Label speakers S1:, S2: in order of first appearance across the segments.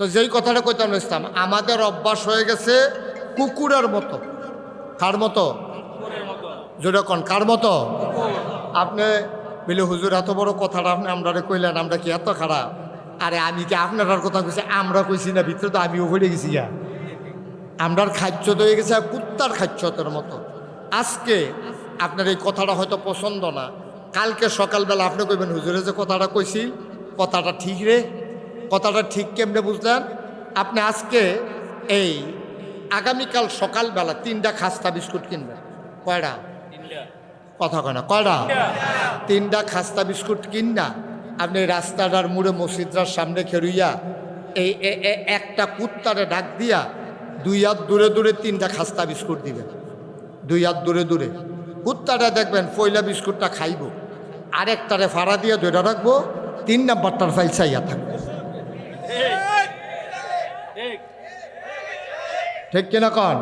S1: তো যেই কথাটা কইতাম ইসলাম, আমাদের অভ্যাস হয়ে গেছে কুকুরের মতো। কার মতো? যেরকম কার মতো? আপনি বলে হুজুর এত বড় কথাটা আপনি আমরা কইলেন, আমরা কি এত খারাপ? আরে আমি কি আপনার কথা কইছি? আমরা কইছি না, ভিতরে তো আমিও পড়ে গেছি গা। আমরার খাদ্য তো হয়ে গেছে কুত্তার খাদ্যতের মতো। আজকে আপনার এই কথাটা হয়তো পছন্দ না, কালকে সকালবেলা আপনি কইবেন হুজুরে যে কথাটা কইছি কথাটা ঠিক রে। কথাটা ঠিক কেমনে বুঝলেন? আপনি আজকে এই আগামীকাল সকালবেলা 3টা খাস্তা বিস্কুট কিনবেন। কয়টা? কথা কয় না, কয়টা? 3টা খাস্তা বিস্কুট কিনা আপনি রাস্তাটার মুড়ে মসজিদটার সামনে খেরুইয়া এই একটা কুত্তারে ডাক দিয়া 2 হাত দূরে দূরে 3টা খাস্তা বিস্কুট দিবেন। 2 হাত দূরে দূরে কুত্তাটা দেখবেন পয়লা বিস্কুটটা খাইব, আরেকটারে ফাড়া দিয়ে ধরে রাখবো, 3 নাম্বারটার ফাইল চাইয়া থাকবে। ঠিক কিনা কন?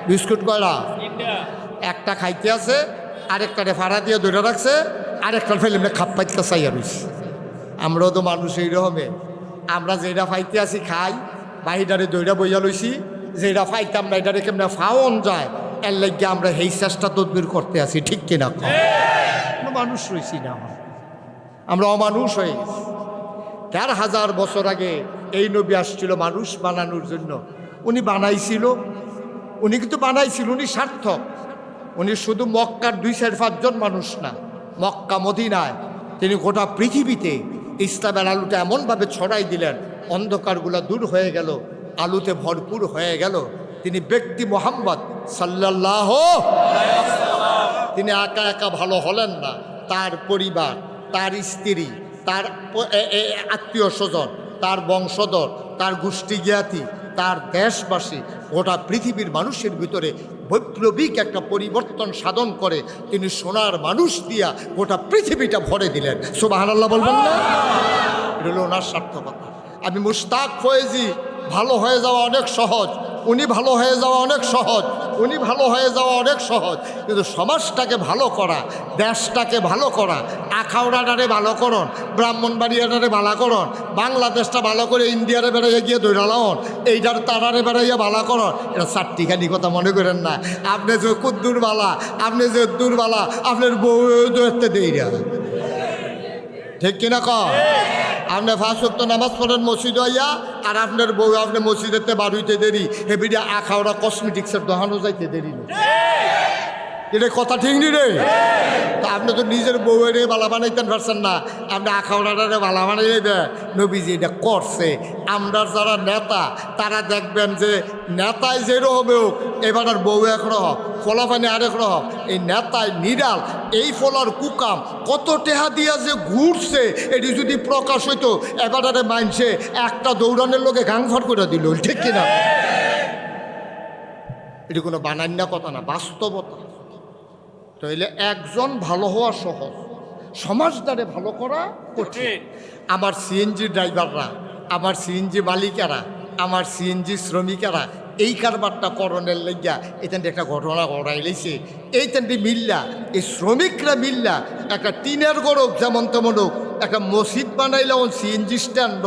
S1: বিস্কুট কয়টা? একটা খাইতে আছে, আরেকটারে ফাড়া দিয়ে ধরে রাখছে, আরেকটার ফাইল এমনি খাপ পাইতে চাইয়া রয়েছে। আমরাও তো মানুষ এইরকমে, আমরা যেটা ফাইতে আছি খাই, বাহিদারে দইটা বইয়া লইছি, যেটা ফাইতাম না এটারে কেমনে ফাওন যায়, এর লাগিয়ে আমরা এই চেষ্টা তদবির করতে আছি। ঠিক কিনা কন? মানুষ রয়েছি না, আমরা অমানুষ হয়ে গেছি। 1000 বছর আগে এই নবী আসছিল মানুষ বানানোর জন্য। উনি বানাইছিল, উনি কিন্তু বানাইছিল, উনি সার্থক। উনি শুধু মক্কার 2-4-5 জন মানুষ না, মক্কা মদিনায় তিনি গোটা পৃথিবীতে ইসলামের আলুটা এমনভাবে ছড়াই দিলেন, অন্ধকারগুলো দূর হয়ে গেল, আলুতে ভরপুর হয়ে গেল। তিনি ব্যক্তি মোহাম্মদ সাল্লাল্লাহু, তিনি একা একা ভালো হলেন না, তার পরিবার, তার স্ত্রী, তার আত্মীয় স্বজন, তার বংশধর, তার গোষ্ঠী জ্ঞাতি, তার দেশবাসী, গোটা পৃথিবীর মানুষের ভিতরে বৈপ্লবিক একটা পরিবর্তন সাধন করে তিনি সোনার মানুষ দিয়া গোটা পৃথিবীটা ভরে দিলেন। সুবহানাল্লাহ বলবেন না? এটা হলো ওনার সার্থকতা। আমি মুশতাক ফয়েজি, ভালো হয়ে যাওয়া অনেক সহজ, উনি ভালো হয়ে যাওয়া অনেক সহজ, উনি ভালো হয়ে যাওয়া অনেক সহজ, কিন্তু সমাজটাকে ভালো করা, দেশটাকে ভালো করা, আখাউড়াটারে ভালো করন, ব্রাহ্মণবাড়িয়াটারে ভালো করন, বাংলাদেশটা ভালো করে ইন্ডিয়ারে বেড়াইয়া গিয়ে দৈরালন, এইটার তারারে বেড়াইয়া ভালো করন, এটা চারটিখানি কথা মনে করেন না। আপনি যে কুদ্দুর বালা, আপনি যে দূর বালা, আপনার বউ দেখতে দেই না। ঠিক কিনা কন? আপনি 5 ওয়াক্ত নামাজ পড়েন মসজিদ হইয়া, আর আপনার বউ আপনি মসজিদেতে বাড়িতে দেরি, হেবিটা আখাওড়া কসমেটিক্সের দোকানও যাইতে দেরি না। এটা কথা ঠিক নি রে? তা আপনি তো নিজের বউয়ের বালা বানাইতেন পারছেন না, আপনি আখাওড়াটারে বালা বানাই নেবে। নবীজি এটা করছে। আমরা যারা নেতা তারা দেখবেন যে নেতায় যেরকম হোক, এবার আর বউ একরকম, ফলাফানি আরেক রকম। এই নেতায় নিরাল, এই ফলার কুকাম কত টেহা দিয়া যে ঘুরছে, এটি যদি প্রকাশ হইতো এবারে মানছে একটা দৌড়ানোর লোকে গাংফার করে দিল। ঠিক কিনা? এটি কোনো বানান্যা কথা না, বাস্তবতা। তাইলে একজন ভালো হওয়া সহজ, সমাজদারে ভালো করা কঠিন। আমার সিএনজি ড্রাইভাররা, আমার সিএনজি মালিকেরা, আমার সিএনজি শ্রমিকেরা এই কারবারটা করণের লেগিয়া এখান একটা ঘটনা ঘটাইলেছে। এইখানটি মিল্লা, এই শ্রমিকরা মিল্লা একটা টিনের গড়ক যেমন তেমন হোক একটা মসজিদ বানাইলে সিএনজি স্ট্যান্ড,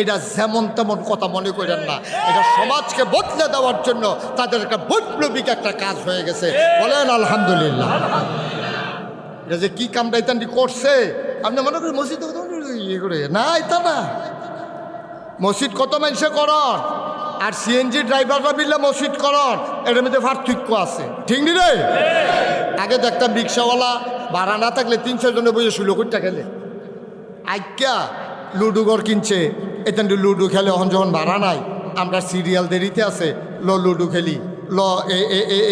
S1: এটা যেমন তেমন কথা মনে করেন না, এটা সমাজকে বদলে দেওয়ার জন্য তাদের একটা বৈপ্লবিক একটা কাজ হয়ে গেছে। বলেন আলহামদুলিল্লাহ। এটা যে কী কামটা ইতানটি করছে, আপনি মনে করেন মসজিদ ইয়ে করে না, এটা না। মসজিদ কত মানুষে করন, আর সিএনজি ড্রাইভাররা মিললে মসজিদ করন, এটার মধ্যে পার্থক্য আছে। ঠিক নি রে? আগে দেখতাম রিক্সাওয়ালা ভাড়া না থাকলে 300 জনে বসে 16 কোটি টাকা খেলে। আজ্ঞা লুডু ঘর কিনছে, এখান লুডু খেলে, এখন যখন ভাড়া নাই আমরা সিরিয়াল দেরিতে আছে, ল লুডু খেলি, ল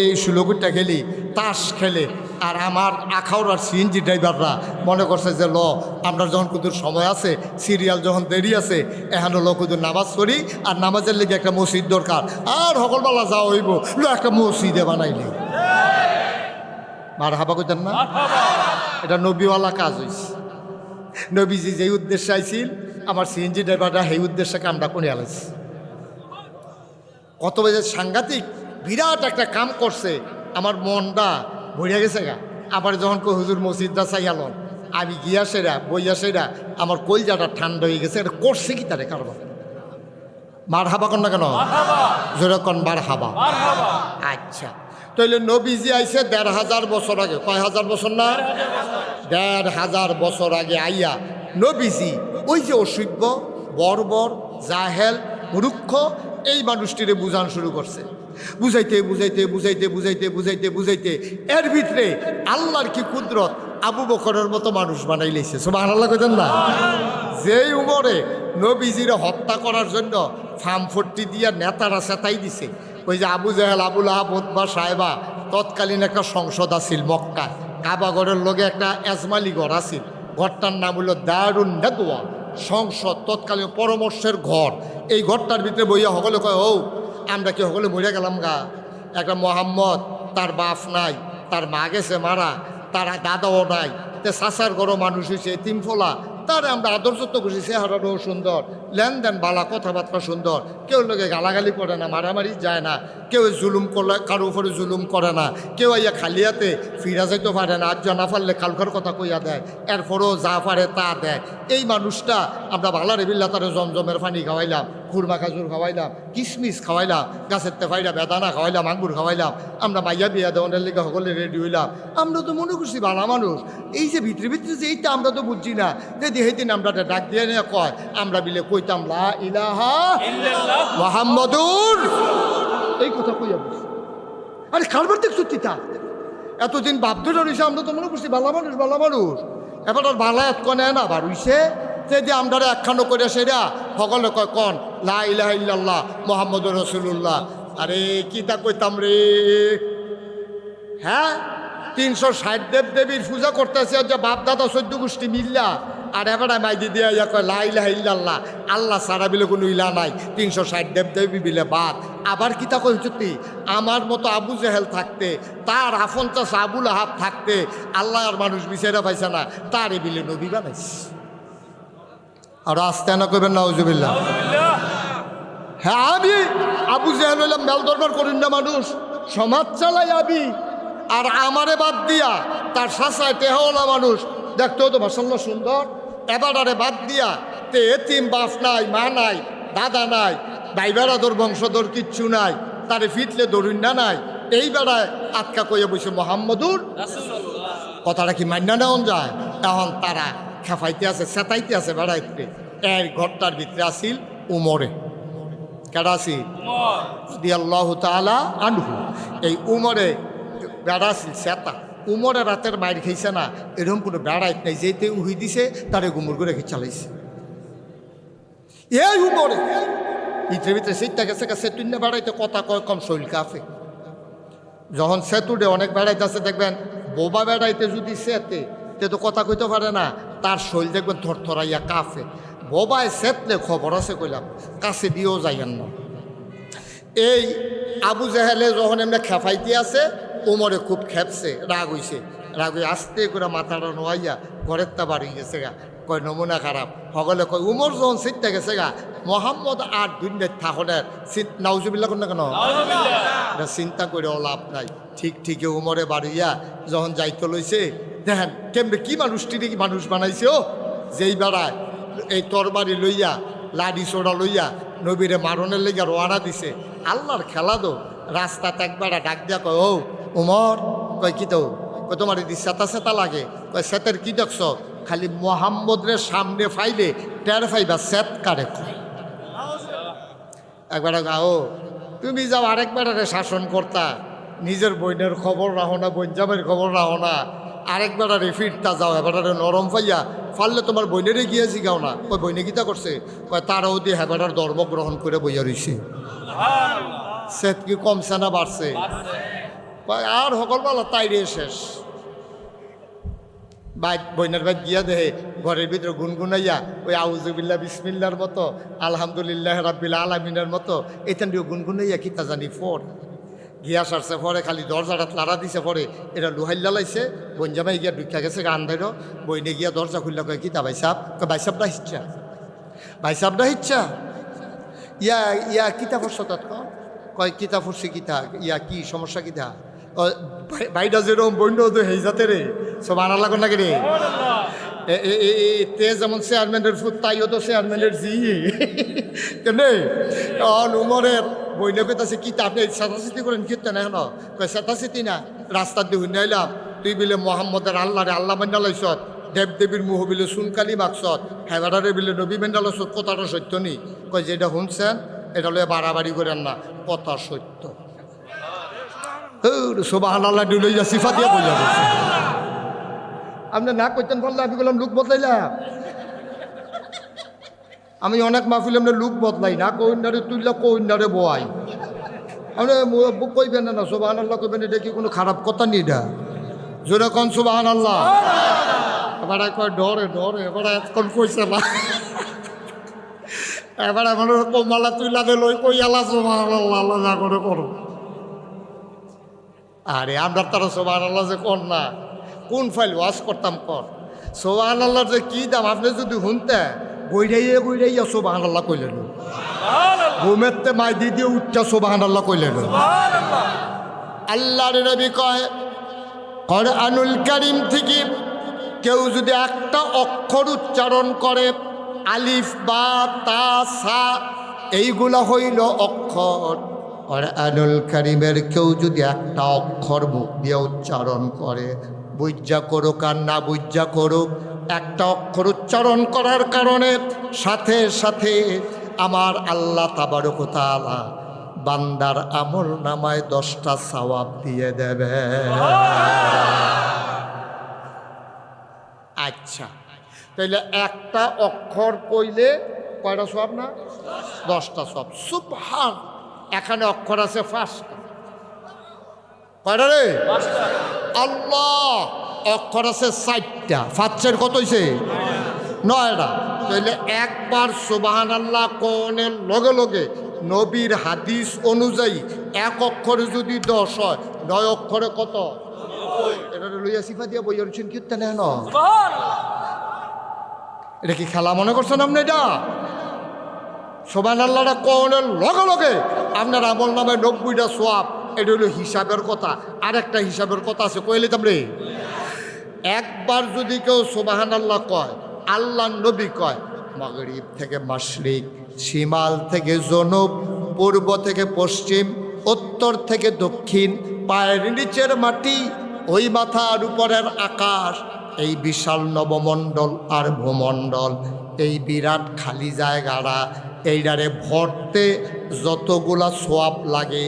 S1: এই 16 কোটি টাকা খেলি, তাস খেলে। আর আমার আখাউড়ার সিএনজি ড্রাইভাররা মনে করছে যে ল আমরা যখন কুদুর সময় আছে, সিরিয়াল যখন দেরি আছে, এখন ল কুদুর নামাজ পড়ি, আর নামাজের লেগে একটা মসজিদ দরকার, আর সকলবেলা যাওয়া হইব, লো একটা মসজিদে বানাইলে। মার হাবা কইতেন না? এটা নবীওয়ালা কাজ হয়েছে। নবীজি যেই উদ্দেশ্যে আইছিল, আমার সিএনজি ড্রাইভাররা সেই উদ্দেশ্যে কামটা করে আলাইছে। কত বাজে সাংঘাতিক বিরাট একটা কাম করছে, আমার মনটা ভরিয়া গেছে গা। আবার যখন হুজুর মসজিদটা চাইয়ালন, আমি গিয়া সেরা বইয়া সেরা আমার কলজাটা ঠান্ডা হয়ে গেছে। এটা করছে কি তারে কারবার? মার হাবা কন না কেন? যেরকম বার হাবা। আচ্ছা, তাইলে নবীজি আইছে ১৫০০ বছর আগে। কয় হাজার বছর না? ১৫০০ বছর আগে আইয়া নবীজি ওই যে অসভ্য, বর্বর, জাহেল, মূর্খ এই মানুষটিরে বুঝান শুরু করছে। বুঝাইতে বুঝাইতে বুঝাইতে বুঝাইতে বুঝাইতে বুঝাইতে এর ভিতরে আল্লাহর কি কুদরত, আবু বকরের মতো মানুষ বানাই লাইছে। সুবহানাল্লাহ কইতেন না? যেই উমরে নবীজিরে হত্যা করার জন্য ফার্মফট্টি দিয়া নেতারা চেতাই দিছে। ওই যে আবু জাহেল, আবুল আহাব, উতবা, সাহেবা, তৎকালীন একটা সংসদ আছিল মক্কা, কাবাগরের লগে একটা এজমালি ঘর আছিল। ঘরটার নাম হলো দারুন নেদওয়া, সংসদ, তৎকালীন পরামর্শের ঘর। এই ঘরটার ভিতরে বইয়া সকলে কয়, ও আমরা কি সকলে মরে গেলাম গা? একটা মোহাম্মদ, তার বাপ নাই, তার মা গেছে মারা, তার দাদাও নাই, তে চাচার ঘরও মানুষ হয়েছে, তিনফলা, তার আমরা আদর যত্ন করছি, চেহারাটাও সুন্দর, লেনদেন বালা, কথাবার্তা সুন্দর, কেউ লোকে গালাগালি করে না, মারামারি যায় না, কেউ জুলুম করলে কারো উপরে জুলুম করে না, কেউ ইয়া খালিয়াতে ফিরা যাইতে পারে না, আজ না পারলে কালকার কথা কইয়া দেয়, এরপরও যা পারে তা দেয়। এই মানুষটা আমরা ভালারে বিল্লা তারে জমজমের পানি খাওয়াইলাম, খুরমা খাজুর খাওয়াইলাম, কিশমিশ খাওয়াইলাম, গাছের তেফাইলা বেদানা খাওয়াইলাম, আঙ্গুর খাওয়াইলাম, আমরা মাইয়া বিয়া দেওয়ানের লেগে সকলে রেডি হইলাম। আমরা তো মনে করছি ভালো মানুষ, এই যে ভিতরে ভিতরে যে এইটা আমরা তো বুঝছি না, যে সেদিন আমরা ডাক দিয়ে নিয়ে কয়, আমরা বিলে কইতাম লা ইলাহা মুহাম্মাদুর, এই কথা কইয়া বলছি। আরে কারবার দেখছো তিতা এতদিন বাপদুর রয়েছে, আমরা তো মনে করছি ভালো মানুষ ভালো মানুষ, এবার আর ভালো এত কনে না বার হইছে, যে আমরা একখানো করে সেরা সকলে কয় কন লা ইলাহা ইল্লাল্লাহ মুহাম্মাদুর রাসূলুল্লাহ। আরে কিতা কইতাম রে, হ্যাঁ ৩৬০ দেব দেবীর পূজা করতেছে, যে বাপ দাদা ১৪ গোষ্ঠী মিল্লা, আর এবার মাইদি দিয়া ইয়া কয় লা ইলাহা ইল্লাল্লাহ, আল্লাহ সারা বিলে কোনো ইলা নাই, ৩৬০ দেব দেবী বিলে বাদ। আবার কিতা কই সত্যি, আমার মতো আবু জেহেল থাকতে, তার আফন চাচা আবুল আহাব থাকতে, আল্লাহ আর মানুষ বিচারা পাইছে না, তার এ বিলে নবী বানাইছে। আর আস্তে না করবেন নাউজুবিল্লাহ। হ্যাঁ আমি আবু জেহেল হইলাম মেল দরবার করেন না মানুষ, সমাজ চালাই আবি, আর আমারে বাদ দিয়া তার শাসায় টেহাওয়ালা মানুষ দেখতেও তো মাশাআল্লাহ সুন্দর, এবার আরে বাদ দিয়া তে এতিম, বাপ নাই, মা নাই, দাদা নাই, ভাই বেড়াদর বংশধর কিচ্ছু নাই, তারে ফিটলে দরুন না নাই, এই বেড়ায় আটকা কইয়া বসে মোহাম্মদুর রাসূলুল্লাহ। কথাটা কি মান্না নেওয়া যায়? এখন তারা খেফাইতে আছে, চেতাইতে আছে বেড়াইতে। এর ঘরটার ভিতরে আসিল উমরে, কেডা আসিল? রাদিয়াল্লাহু তাআলা আনহু। এই উমরে বেড়া আসিল চেতা, উমরে রাতের মাইর খাইছে না, এরকম কোনো বেড়াইত নাই, যেতে উহি দিছে তারে গুমর করে রেখে চালাইছে। এই উমরে ভিতরে ভিতরে সেইটা গেছে গেছে তুই না বেড়াইতে কথা কয় কম শৈল কাফে। যখন সেতুডে অনেক বেড়াইতে আছে দেখবেন, বোবা বেড়াইতে যদি সেতে তে তো কথা কইতে পারে না, তার শৈল দেখবেন থরথরাইয়া কাফে। বোবায় সেতলে খবর আছে কইলাম, কাছে দিয়েও যাইয়েন না। এই আবু জেহেলে যখন এমনি খেফাইতে আছে, উমরে খুব খেপছে, রাগ হইছে, রাগ হয়ে আস্তে করে মাথাটা নোয়াইয়া ঘরের তা বাড়ি গেছে গা, কয় নমুনা খারাপ। সকলে কয় উমর যখন সিটটা গেছে গা, মোহাম্মদ আর দুনিয়ার থাকনের নাউজুবিল্লাহ কোন না কেন, চিন্তা করেও লাভ নাই। ঠিক ঠিকই উমরে বাড়িয়া যখন যাইতে লইছে, দেখেন কেমনে কি মানুষটিরে কি মানুষ বানাইছে। ও যেই বেড়ায় এই তরবারি লইয়া লাডি সোড়া লইয়া নবীরে মারণের লেগে রোয়ানা দিছে, আল্লাহর খেলা দো। রাস্তাতে একবার ডাক দিয়া কয়, ও উমর, কয় কি তো, কয় তোমার এদি সেতা সেতা লাগে, কয় সেতের কি দেখছ, খালি মোহাম্মদের সামনে ফাইলে টের ফাইবা সেত কারে কয়। একবার ও তুমি যাও আরেকবারে শাসন করতা, নিজের বইনের খবর রাখো না, বৈঞ্জামের খবর রাখো না, আরেকবারে ফিরতা যাও, এবারে নরম পাইয়া ফাললে তোমার বইনেরে গিয়ে জিগাও না। ওই বইনে গীতা করছে, কয় তারাও দিয়ে হেবাটার ধর্ম গ্রহণ করে বইয়া রইছে। সেত কি কমছে না বাড়ছে? আর সকলবেলা তাইরে শেষ। বাইক বইনার বাইক গিয়া দেহে ঘরের ভিতরে গুনগুনাইয়া ওই আউযুবিল্লাহ বিসমিল্লার মতো, আলহামদুলিল্লাহ রাব্বিল আলামিনের মতো এখান দিয়ে গুনগুনাইয়া কিতা জানি ফোর গিয়া সারছে, পরে খালি দরজাটা লাড়া দিছে, পরে এটা লুহাইল্লা লাইছে, বঞ্জামাই গিয়া ঢুকিয়া গেছে আন্ধারও, বইনে গিয়া দরজা খুললা, কয় কিতা ভাই সাহেব, ভাই সাহেবটা হিচ্ছা, ভাই সাহেবটা হিচ্ছা, ইয়া ইয়া কিতা পড়ছো তাত, কয় কিতা পড়ছি, কিতা ইয়া কি সমস্যা কিতা, ভাইটা যেরকম বইন্ড তো হেই যাতে রে সব আনা লাগো নাকি রে, তে যেমন চেয়ারম্যানের ফুট তাইও তো চেয়ারম্যানের জি কেন। উমরের বইনে পেতাছে কি তা আপনি চেতাচিতি করেন কীর্তন এখন কই চেতাচিতি না রাস্তার দিয়ে হুন্ডে আইলাম তুই বিলে মোহাম্মদের আল্লাহরে আল্লাহ মেন্ডালাইছত দেবদেবীর মুহ বিলে সুনকালি মাকসদ হেবারে বিলে নবী মেন্ডালাইছত কথাটা সত্য নি কই যেটা শুনছেন এটা লয়ে বাড়াবাড়ি করেন না কথা সত্য সুবহানাল্লাহ ডুলাইয়া সিফা দিয়ে বইয়া বলছে আপনি না কইতেন বললে আমি বললাম লুক বদলাইলাম আমি অনেক মাহফিল আমরা লুক বদলাই না কইনারে তুললা কইনারে বয় আপনি কইবেন না সুবহানাল্লাহ কইবেন এটা কি কোনো খারাপ কথা নি এটা জোরে কোন সুবহানাল্লাহ এবার কয় ডরে ডরে এবার এখন কইছে না এবার আমার কমালা তুইলা দে লই কই আলা সুবহানাল্লাহ আল্লাহ যা করে করো আরে আমরা তারা সুবহানাল্লাহ যে কর না কোন ফাইল ওয়াজ করতাম কর সুবহানাল্লাহর যে কি দাম আপনি যদি শুনতে বইরাইয়া সুবহানাল্লাহ কইলেন ঘুমেতে মাই দিদি উঠা সুবহানাল্লাহ কইলেন আল্লাহর নবী কয় কোরআনুল কারীম থেকে কেউ যদি একটা অক্ষর উচ্চারণ করে আলিফ বা তা সা এইগুলা হইল অক্ষর কোরআনুল কারীমের কেউ যদি একটা অক্ষর মুখ দিয়ে উচ্চারণ করে বুঝা করুক আর না বুঝা করুক একটা অক্ষর উচ্চারণ করার কারণে সাথে সাথে আমার আল্লাহ তাবারক ওয়া তাআলা বান্দার আমল নামায় 10টা সওয়াব দিয়ে দেবে আচ্ছা তাইলে একটা অক্ষর কইলে কয়টা সওয়াব না 10টা সওয়াব সুবহান এখানে অক্ষর আছে 5টা কয়টা রে আল্লাহ অক্ষর আছে 4টা 5 কত হইছে 9টা তাইলে একবার সুবহানাল্লাহ কোনের লগে লগে নবীর হাদিস অনুযায়ী এক অক্ষরে যদি 10 হয় 9 অক্ষরে কত এটা লইয়া সিফা দিয়া বইয়া রইছেন কীর্তন না সুবহানাল্লাহ এটা কি খেলা মনে করছেন আপনি এটা সুবহানাল্লাহটা কোনের লগে লগে আপনার আমল নামে 90টা সওয়াব এটা হলো হিসাবের কথা আরেকটা হিসাবের কথা আছে কইলে তোমরে একবার যদি কেউ সুবহানাল্লাহ কয় আল্লাহ নবী কয় মাগরিব থেকে মাশরিক শিমাল থেকে জনুব পূর্ব থেকে পশ্চিম উত্তর থেকে দক্ষিণ পায়ের নিচের মাটি ওই মাথার উপরের আকাশ এই বিশাল নবমণ্ডল আর ভূমণ্ডল এই বিরাট খালি জায়গাটা এইটারে ভরতে যতগুলা সওয়াব লাগে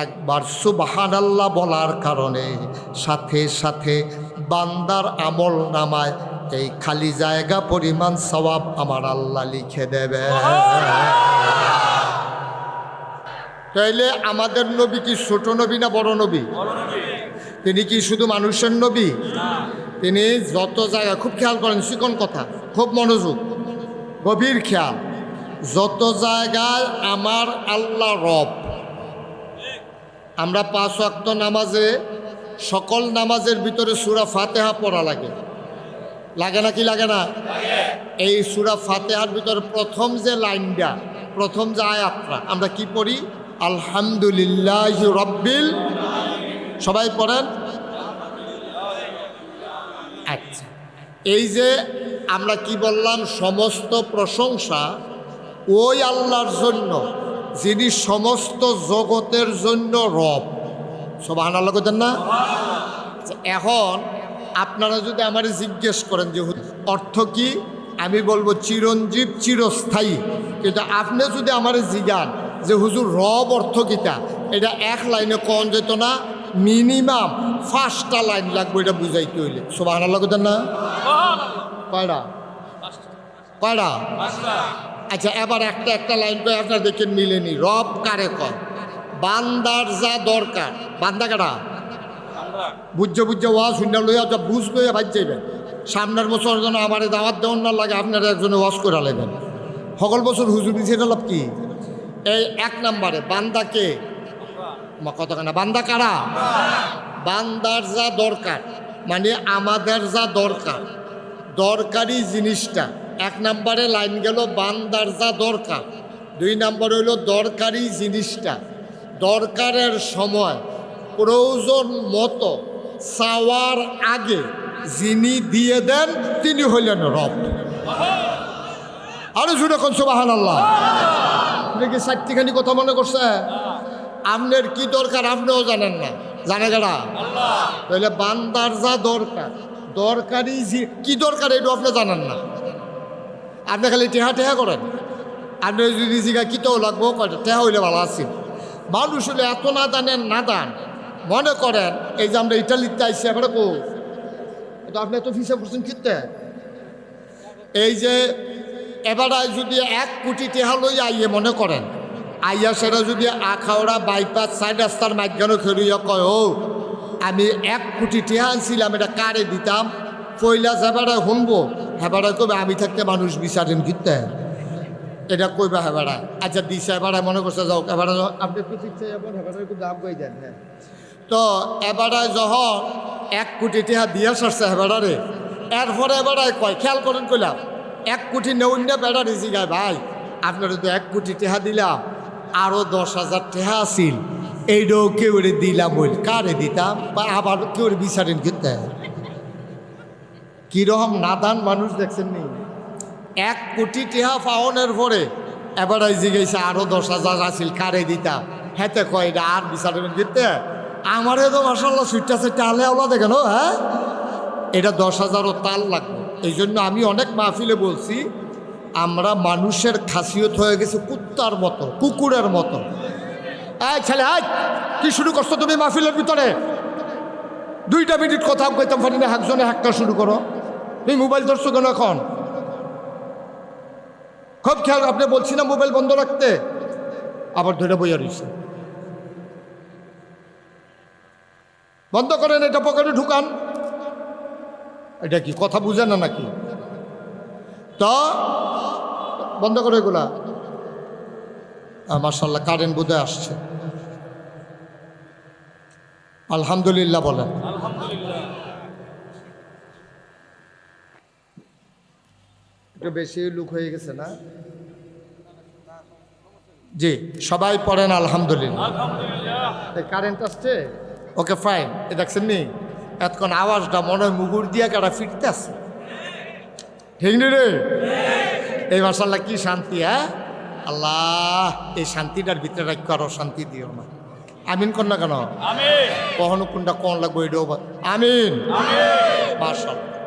S1: একবার সুবহানাল্লাহ বলার কারণে সাথে সাথে বান্দার আমল নামায় এই খালি জায়গা পরিমাণ সওয়াব আমার আল্লাহ লিখে দেবে তাইলে আমাদের নবী কি ছোট নবী না বড় নবী তিনি কি শুধু মানুষের নবী তিনি যত জায়গায় খুব খেয়াল করেন চিকন কথা খুব মনোযোগ গভীর খেয়াল যত জায়গায় আমার আল্লাহ রব আমরা 5 ওয়াক্ত নামাজে সকল নামাজের ভিতরে সূরা ফাতিহা পড়া লাগে লাগে না কি লাগে না এই সূরা ফাতিহার ভিতরে প্রথম যে লাইনটা প্রথম যে আয়াতটা আমরা কি পড়ি আলহামদুলিল্লাহি রাব্বিল সবাই পড়েন আচ্ছা এই যে আমরা কি বললাম সমস্ত প্রশংসা ওই আল্লাহর জন্য যিনি সমস্ত জগতের জন্য রব সুবহানাল্লাহ কইতেন না এখন আপনারা যদি আমার জিজ্ঞেস করেন যে অর্থ কি আমি বলবো চিরঞ্জীব চিরস্থায়ী কিন্তু আপনি যদি আমার জিজ্ঞান যে হুজুর রব অর্থ কিটা এটা এক লাইনে কোন যেত না মিনিমাম 5টা লাইন লাগবে এটা বুঝাইতে হইলে সুবহানাল্লাহ কইতেন না কয়টা কয়টা আচ্ছা এবার একটা একটা লাইন করে আপনার দেখেন মিলেনি রব কারে কয় বান্দার যা দরকার বান্দা কারা বুঝে ওয়াজ শুনে লইয়া যা বুঝ লইয়া বাজ যাইবেন সামনের বছর যেন আমার দাওয়াত দেওয়ার না লাগে আপনারা একজনে ওয়াজ করে নেবেন সকল বছর হুজুর দিচ্ছে এটা লাভ কি এই 1 নম্বরে বান্দাকে কতখানা বান্দা কারা বান্দার যা দরকার মানে আমাদের যা দরকার দরকারি জিনিসটা 1 নম্বরে লাইন গেল বান্দার যা দরকার 2 নম্বর হইল দরকারি জিনিসটা দরকারের সময় প্রয়োজন মতো চাওয়ার আগে যিনি দিয়ে দেন তিনি হইলেন রব আরো জুড়ে কোন সুবহানাল্লাহ আপনি কি চারটিখানি কথা মনে করছে? আপনার কি দরকার আপনিও জানেন না, জানে গেলা তাহলে বান্দার যা দরকার, দরকারি কি দরকার এটা আপনি জানেন না। আপনি খালি টেহা টেহা করেন। আপনি যদি জিগা কিতেও লাগবো কয়টা টেহা হইলে ভালো আছেন। মানুষ হলে এত না জানেন না দান মনে করেন। এই যে আমরা ইটালিতে আইসি এবার কো তো আপনি এত ফিসে করছেন কিনতে। এই যে এবারে যদি 1 কোটি টেহা লই আইয়ে মনে করেন, আইয়া সেটা যদি আখাওড়া বাইপাস 4 রাস্তার মাঝখানে খেলিয়া কয় ও আমি 1 কোটি টেহা আনছিলাম, এটা কারে দিতাম, পয়লা যেবারে শুনবো হেবারে কবে আমি থাকতে মানুষ বিচারেন কিনতে। এটা কইবা হেবারা আচ্ছা দিছে এবারে মনে করছে যাও এবারে আপনি একটু ঠিক যাবেন হেবারে একটু দাম কই দেন। হ্যাঁ তো এবারে যখন 1 কোটি টেহা দিয়া সারছে হেবারে, এরপরে এবারে কয় খেয়াল করেন কইলাম 1 কোটি নেউন না বেড়ারে জিগায় ভাই আপনারা তো 1 কোটি টেহা দিলাম, আরও 10,000 টেহা আছিল এইটাও কেউ দিলাম বল কারে দিতাম, বা আবার কেউ বিচারেন কিনতে। কীরকম নাদান মানুষ দেখছেন নি। 1 কোটি টেহা পাওনের পরে এবার জিজ্ঞাসা আরও 10,000 আছিল কারে দিতাম, হেতে কয় এটা আর বিচারেন কিনতে। আমারে তো মাসাল্লাহ সুইটটা সেটা আলে আল্লাহ দেখেন। হ্যাঁ এটা 10,000ও তাল লাগবে। এই জন্য আমি অনেক মাহফিলে বলছি আমরা মানুষের খাসিয়ত হয়ে গেছে কুত্তার মতো, কুকুরের মতো। এই ছেলে আজ কি শুরু করছো তুমি মাহফিলের ভিতরে? 2 মিনিট কথা কইতাম পারি না, একজনে হাঁকটা শুরু করো। তুমি মোবাইল ধরছো কেন এখন? খুব খেয়াল, আপনি বলছি না মোবাইল বন্ধ রাখতে, আবার ধরে বইয়া রয়েছে। বন্ধ করেন, এটা পকেটে ঢুকান। এটা কি কথা বুঝে না নাকি? তো বন্ধ করে এগুলা। মাশাআল্লাহ কারেন্ট বোধে আসছে। আলহামদুলিল্লাহ বলেন। একটু বেশি লুক হয়ে গেছে না? জি সবাই পড়েন আলহামদুলিল্লাহ। কারেন্ট আসছে, ওকে ফাইন। এ দেখছেন নি এতক্ষণ আওয়াজটা মনে হয় মুগুর দিয়া কারা ফিরতে আছে, ঠিক নি রে? এই মাশাআল্লাহ কি শান্তি। হ্যাঁ আল্লাহ এই শান্তিটার ভিতরে রাখো, আরো শান্তি দিও না। আমিন কর না কেন? কখনো কোনটা কোন লাগবো এটাও আমিন। মাশাআল্লাহ।